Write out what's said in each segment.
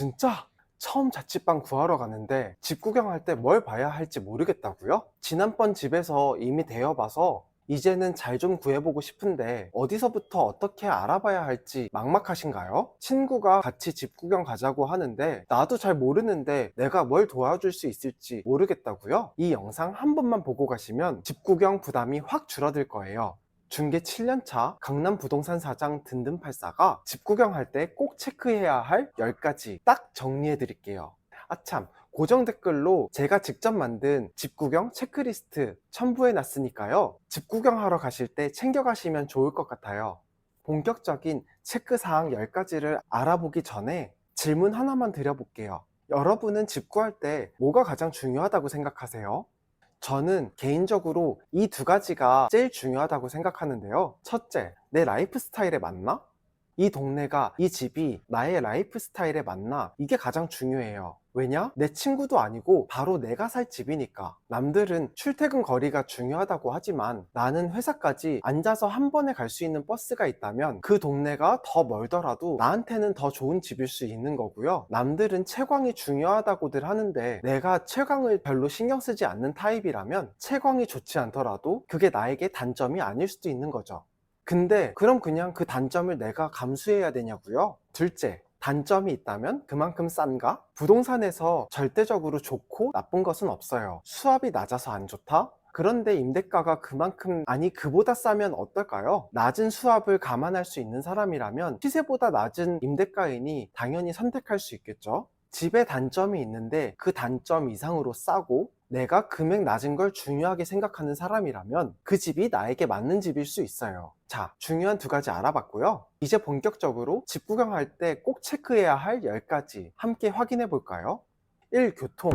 진짜? 처음 자취방 구하러 가는데 집 구경할 때 뭘 봐야 할지 모르겠다고요? 지난번 집에서 이미 대여봐서 이제는 잘 좀 구해보고 싶은데 어디서부터 어떻게 알아봐야 할지 막막하신가요? 친구가 같이 집 구경 가자고 하는데 나도 잘 모르는데 내가 뭘 도와줄 수 있을지 모르겠다고요? 이 영상 한 번만 보고 가시면 집 구경 부담이 확 줄어들 거예요. 중개 7년차 강남 부동산 사장 든든팔사가 집 구경할 때 꼭 체크해야 할 10가지 딱 정리해 드릴게요. 아참, 고정 댓글로 제가 직접 만든 집 구경 체크리스트 첨부해 놨으니까요. 집 구경하러 가실 때 챙겨가시면 좋을 것 같아요. 본격적인 체크사항 10가지를 알아보기 전에 질문 하나만 드려볼게요. 여러분은 집 구할 때 뭐가 가장 중요하다고 생각하세요? 저는 개인적으로 이 두 가지가 제일 중요하다고 생각하는데요. 첫째, 내 라이프 스타일에 맞나? 이 동네가, 이 집이 나의 라이프 스타일에 맞나? 이게 가장 중요해요. 왜냐? 내 친구도 아니고 바로 내가 살 집이니까. 남들은 출퇴근 거리가 중요하다고 하지만 나는 회사까지 앉아서 한 번에 갈 수 있는 버스가 있다면 그 동네가 더 멀더라도 나한테는 더 좋은 집일 수 있는 거고요. 남들은 채광이 중요하다고들 하는데 내가 채광을 별로 신경 쓰지 않는 타입이라면 채광이 좋지 않더라도 그게 나에게 단점이 아닐 수도 있는 거죠. 근데 그럼 그냥 그 단점을 내가 감수해야 되냐고요? 둘째, 단점이 있다면 그만큼 싼가? 부동산에서 절대적으로 좋고 나쁜 것은 없어요. 수압이 낮아서 안 좋다? 그런데 임대가가 그만큼, 아니 그보다 싸면 어떨까요? 낮은 수압을 감안할 수 있는 사람이라면 시세보다 낮은 임대가이니 당연히 선택할 수 있겠죠. 집에 단점이 있는데 그 단점 이상으로 싸고 내가 금액 낮은 걸 중요하게 생각하는 사람이라면 그 집이 나에게 맞는 집일 수 있어요. 자, 중요한 두 가지 알아봤고요. 이제 본격적으로 집 구경할 때 꼭 체크해야 할 10가지 함께 확인해 볼까요? 1. 교통.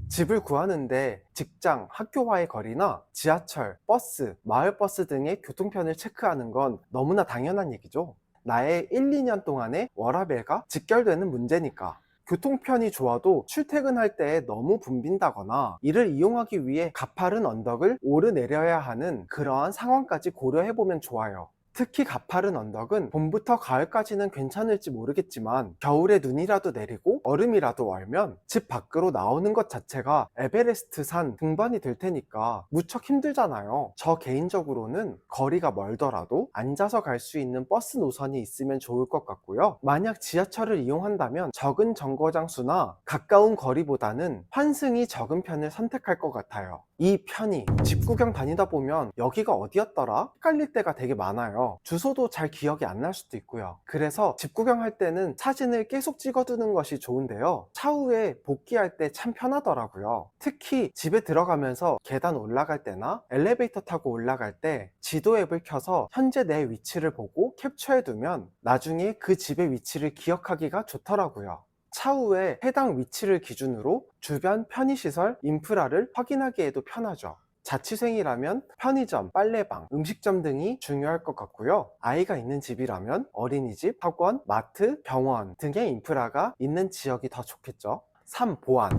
집을 구하는데 직장, 학교와의 거리나 지하철, 버스, 마을버스 등의 교통편을 체크하는 건 너무나 당연한 얘기죠. 나의 1, 2년 동안의 워라밸과 직결되는 문제니까. 교통편이 좋아도 출퇴근할 때 너무 붐빈다거나 이를 이용하기 위해 가파른 언덕을 오르내려야 하는 그러한 상황까지 고려해보면 좋아요. 특히 가파른 언덕은 봄부터 가을까지는 괜찮을지 모르겠지만 겨울에 눈이라도 내리고 얼음이라도 얼면 집 밖으로 나오는 것 자체가 에베레스트 산 등반이 될 테니까 무척 힘들잖아요. 저 개인적으로는 거리가 멀더라도 앉아서 갈 수 있는 버스 노선이 있으면 좋을 것 같고요. 만약 지하철을 이용한다면 적은 정거장 수나 가까운 거리보다는 환승이 적은 편을 선택할 것 같아요. 이 편이 집 구경 다니다 보면 여기가 어디였더라? 헷갈릴 때가 되게 많아요. 주소도 잘 기억이 안 날 수도 있고요. 그래서 집 구경할 때는 사진을 계속 찍어두는 것이 좋은데요. 차후에 복귀할 때 참 편하더라고요. 특히 집에 들어가면서 계단 올라갈 때나 엘리베이터 타고 올라갈 때 지도 앱을 켜서 현재 내 위치를 보고 캡처해두면 나중에 그 집의 위치를 기억하기가 좋더라고요. 차후에 해당 위치를 기준으로 주변 편의시설, 인프라를 확인하기에도 편하죠. 자취생이라면 편의점, 빨래방, 음식점 등이 중요할 것 같고요. 아이가 있는 집이라면 어린이집, 학원, 마트, 병원 등의 인프라가 있는 지역이 더 좋겠죠. 3. 보안.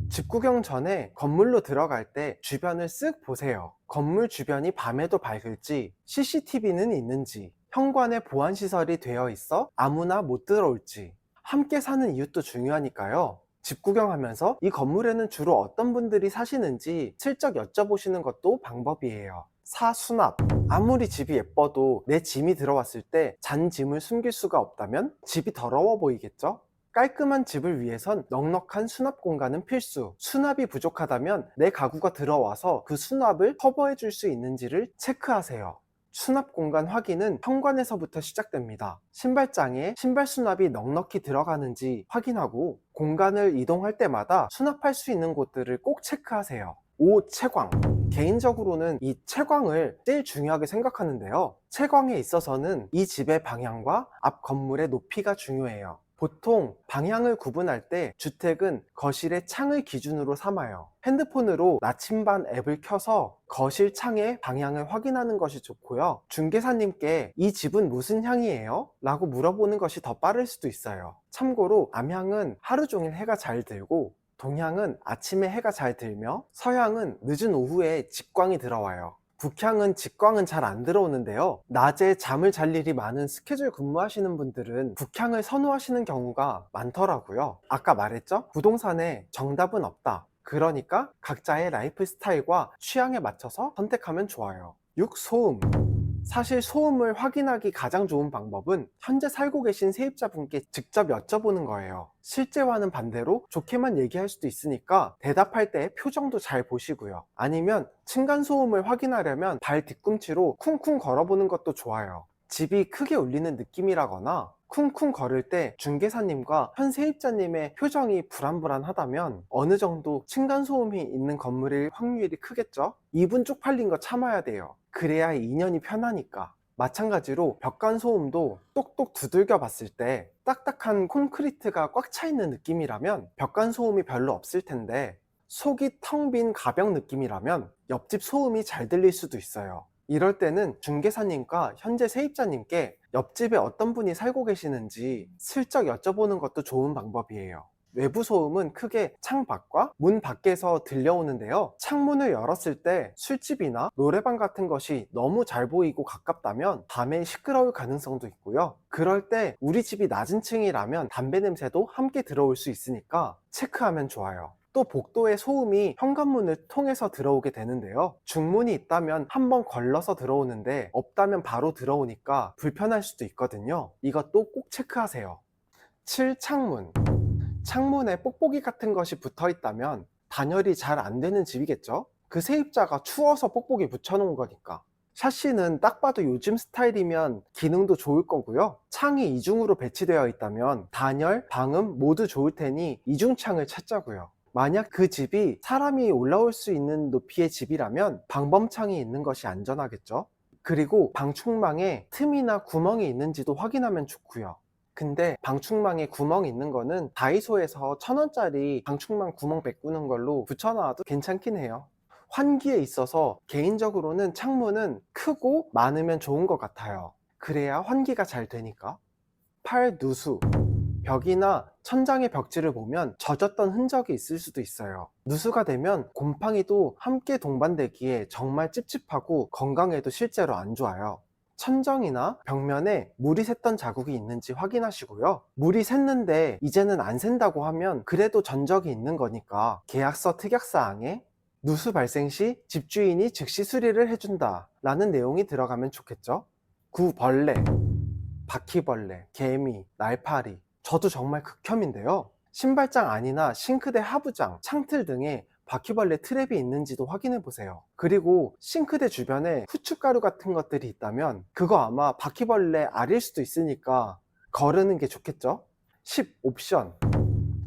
집 구경 전에 건물로 들어갈 때 주변을 쓱 보세요. 건물 주변이 밤에도 밝을지, CCTV는 있는지, 현관에 보안시설이 되어 있어 아무나 못 들어올지, 함께 사는 이웃도 중요하니까요. 집 구경하면서 이 건물에는 주로 어떤 분들이 사시는지 슬쩍 여쭤보시는 것도 방법이에요. 4. 수납. 아무리 집이 예뻐도 내 짐이 들어왔을 때 잔 짐을 숨길 수가 없다면 집이 더러워 보이겠죠? 깔끔한 집을 위해선 넉넉한 수납 공간은 필수. 수납이 부족하다면 내 가구가 들어와서 그 수납을 커버해 줄 수 있는지를 체크하세요. 수납 공간 확인은 현관에서부터 시작됩니다. 신발장에 신발 수납이 넉넉히 들어가는지 확인하고 공간을 이동할 때마다 수납할 수 있는 곳들을 꼭 체크하세요. 5. 채광. 개인적으로는 이 채광을 제일 중요하게 생각하는데요. 채광에 있어서는 이 집의 방향과 앞 건물의 높이가 중요해요. 보통 방향을 구분할 때 주택은 거실의 창을 기준으로 삼아요. 핸드폰으로 나침반 앱을 켜서 거실 창의 방향을 확인하는 것이 좋고요. 중개사님께 이 집은 무슨 향이에요? 라고 물어보는 것이 더 빠를 수도 있어요. 참고로 남향은 하루 종일 해가 잘 들고 동향은 아침에 해가 잘 들며 서향은 늦은 오후에 직광이 들어와요. 북향은 직광은 잘 안 들어오는데요. 낮에 잠을 잘 일이 많은 스케줄 근무하시는 분들은 북향을 선호하시는 경우가 많더라고요. 아까 말했죠? 부동산에 정답은 없다. 그러니까 각자의 라이프 스타일과 취향에 맞춰서 선택하면 좋아요. 6. 소음. 사실 소음을 확인하기 가장 좋은 방법은 현재 살고 계신 세입자분께 직접 여쭤보는 거예요. 실제와는 반대로 좋게만 얘기할 수도 있으니까 대답할 때 표정도 잘 보시고요. 아니면 층간소음을 확인하려면 발 뒤꿈치로 쿵쿵 걸어보는 것도 좋아요. 집이 크게 울리는 느낌이라거나 쿵쿵 걸을 때 중개사님과 현 세입자님의 표정이 불안불안하다면 어느 정도 층간소음이 있는 건물일 확률이 크겠죠? 2분 쪽팔린 거 참아야 돼요. 그래야 인연이 편하니까. 마찬가지로 벽간 소음도 똑똑 두들겨 봤을 때 딱딱한 콘크리트가 꽉 차 있는 느낌이라면 벽간 소음이 별로 없을 텐데, 속이 텅 빈 가벽 느낌이라면 옆집 소음이 잘 들릴 수도 있어요. 이럴 때는 중개사님과 현재 세입자님께 옆집에 어떤 분이 살고 계시는지 슬쩍 여쭤보는 것도 좋은 방법이에요. 외부 소음은 크게 창 밖과 문 밖에서 들려오는데요. 창문을 열었을 때 술집이나 노래방 같은 것이 너무 잘 보이고 가깝다면 밤에 시끄러울 가능성도 있고요. 그럴 때 우리 집이 낮은 층이라면 담배 냄새도 함께 들어올 수 있으니까 체크하면 좋아요. 또 복도의 소음이 현관문을 통해서 들어오게 되는데요. 중문이 있다면 한번 걸러서 들어오는데 없다면 바로 들어오니까 불편할 수도 있거든요. 이것도 꼭 체크하세요. 7. 창문. 창문에 뽁뽁이 같은 것이 붙어 있다면 단열이 잘 안 되는 집이겠죠? 그 세입자가 추워서 뽁뽁이 붙여놓은 거니까. 샤시는 딱 봐도 요즘 스타일이면 기능도 좋을 거고요. 창이 이중으로 배치되어 있다면 단열, 방음 모두 좋을 테니 이중창을 찾자고요. 만약 그 집이 사람이 올라올 수 있는 높이의 집이라면 방범창이 있는 것이 안전하겠죠? 그리고 방충망에 틈이나 구멍이 있는지도 확인하면 좋고요. 근데 방충망에 구멍이 있는 거는 다이소에서 1,000원짜리 방충망 구멍 메꾸는 걸로 붙여놔도 괜찮긴 해요. 환기에 있어서 개인적으로는 창문은 크고 많으면 좋은 것 같아요. 그래야 환기가 잘 되니까. 8. 누수. 벽이나 천장의 벽지를 보면 젖었던 흔적이 있을 수도 있어요. 누수가 되면 곰팡이도 함께 동반되기에 정말 찝찝하고 건강에도 실제로 안 좋아요. 천정이나 벽면에 물이 샜던 자국이 있는지 확인하시고요. 물이 샜는데 이제는 안 샌다고 하면 그래도 전적이 있는 거니까 계약서 특약사항에 누수 발생 시 집주인이 즉시 수리를 해준다 라는 내용이 들어가면 좋겠죠. 9. 벌레. 바퀴벌레, 개미, 날파리, 저도 정말 극혐인데요. 신발장 안이나 싱크대 하부장, 창틀 등에 바퀴벌레 트랩이 있는지도 확인해 보세요. 그리고 싱크대 주변에 후춧가루 같은 것들이 있다면 그거 아마 바퀴벌레 알일 수도 있으니까 거르는 게 좋겠죠? 10. 옵션.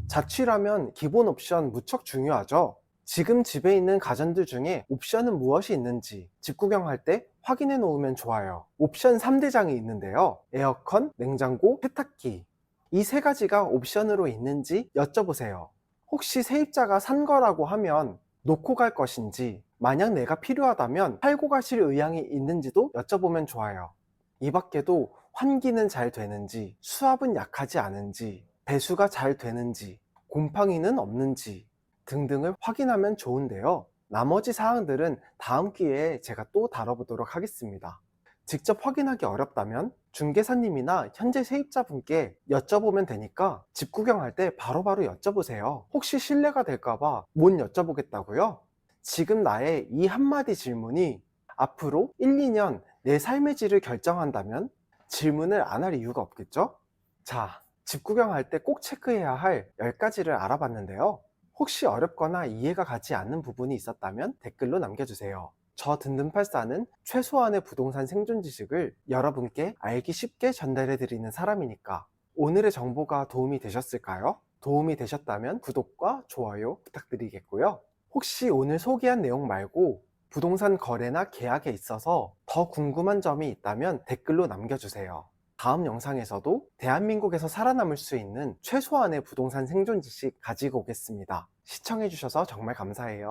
자취라면 기본 옵션 무척 중요하죠. 지금 집에 있는 가전들 중에 옵션은 무엇이 있는지 집 구경할 때 확인해 놓으면 좋아요. 옵션 3대장이 있는데요. 에어컨, 냉장고, 세탁기. 이 세 가지가 옵션으로 있는지 여쭤보세요. 혹시 세입자가 산 거라고 하면 놓고 갈 것인지, 만약 내가 필요하다면 팔고 가실 의향이 있는지도 여쭤보면 좋아요. 이 밖에도 환기는 잘 되는지, 수압은 약하지 않은지, 배수가 잘 되는지, 곰팡이는 없는지 등등을 확인하면 좋은데요. 나머지 사항들은 다음 기회에 제가 또 다뤄보도록 하겠습니다. 직접 확인하기 어렵다면 중개사님이나 현재 세입자분께 여쭤보면 되니까 집 구경할 때 바로바로 여쭤보세요. 혹시 신뢰가 될까봐 못 여쭤보겠다고요? 지금 나의 이 한마디 질문이 앞으로 1, 2년 내 삶의 질을 결정한다면 질문을 안 할 이유가 없겠죠? 자, 집 구경할 때 꼭 체크해야 할 10가지를 알아봤는데요. 혹시 어렵거나 이해가 가지 않는 부분이 있었다면 댓글로 남겨주세요. 저 든든팔사는 최소한의 부동산 생존 지식을 여러분께 알기 쉽게 전달해 드리는 사람이니까. 오늘의 정보가 도움이 되셨을까요? 도움이 되셨다면 구독과 좋아요 부탁드리겠고요. 혹시 오늘 소개한 내용 말고 부동산 거래나 계약에 있어서 더 궁금한 점이 있다면 댓글로 남겨주세요. 다음 영상에서도 대한민국에서 살아남을 수 있는 최소한의 부동산 생존 지식 가지고 오겠습니다. 시청해주셔서 정말 감사해요.